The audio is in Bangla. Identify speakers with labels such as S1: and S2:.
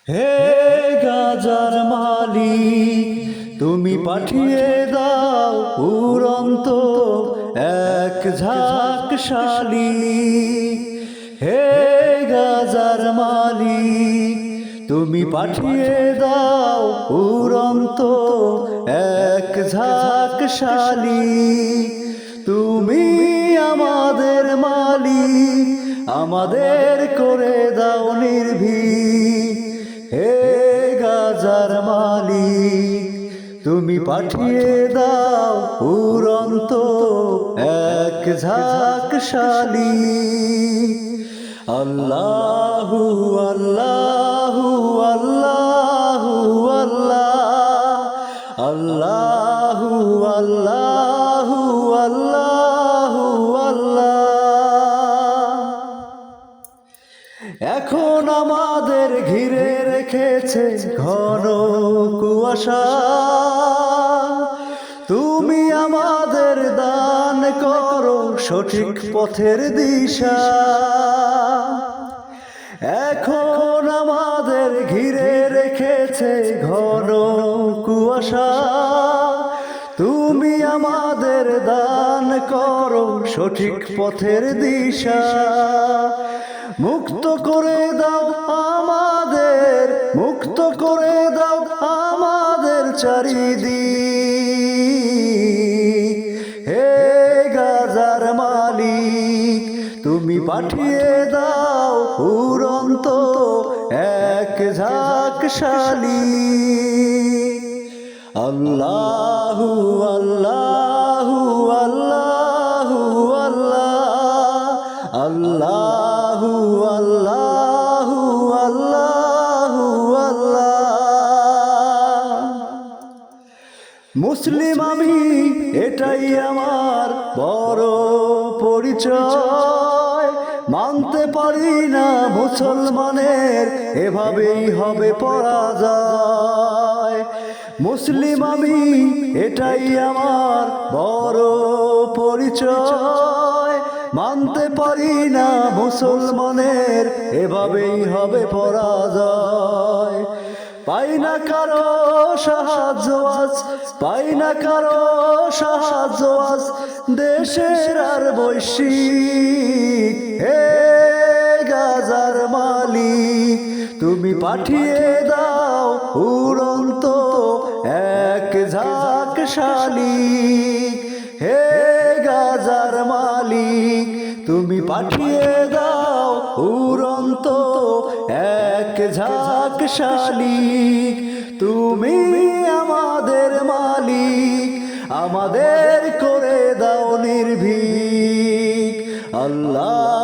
S1: হে গাজার মালিক, তুমি পাঠিয়ে দাও উড়ন্ত এক ঝাঁক শালিক। হে গাজার মালিক, তুমি পাঠিয়ে দাও উড়ন্ত এক ঝাঁক শালিক। তুমি আমাদের মালিক, আমাদের করে দাও নির্ভীক। হে গাজার মালিক, তুমি পাঠিয়ে দাও উড়ন্ত এক ঝাঁক শালিক। আল্লাহু আল্লাহু আল্লাহু আল্লাহ, আল্লাহু আল্লাহু আল্লাহু আল্লাহ। এখন আমাদের ঘিরে রেখেছে ঘন কুয়াশা, তুমি আমাদের দান করো সঠিক পথের দিশা। এখন আমাদের ঘিরে রেখেছে ঘন কুয়াশা, তুমি আমাদের দান করো সঠিক পথের দিশা। মুক্ত করে দাও আমাদের, মুক্ত করে দাও আমাদের চারিদিক। হে গাজার মালিক, তুমি পাঠিয়ে দাও উড়ন্ত এক ঝাঁক শালিক। আল্লাহু আল্লাহু আল্লাহু আল্লাহ, আল্লাহু আল্লাহু আল্লাহু আল্লাহ। মুসলিম আমি, এটাই আমার বড় পরিচয়। মানতে পারি না মুসলমানের এভাবেই হবে পরাজয়। মুসলিম আমি, এটাই আমার বড় পরিচয়। মানতে পারি না মুসলমানের এভাবেই হবে পরাজয়। পাই না কারো সাহায্য আজ, পাই না কারো সাহায্য আজ দেশের আর বৈশ্বিক। হে গাজার মালিক, তুমি পাঠিয়ে দাও উড়ন্ত এক ঝাঁক শালিক। হে গাজার মালিক, তুমি পাঠিয়ে দাও উড়ন্ত এক ঝাঁক শালিক। তুমি আমাদের মালিক, আমাদের করে দাও নির্ভীক। আল্লাহ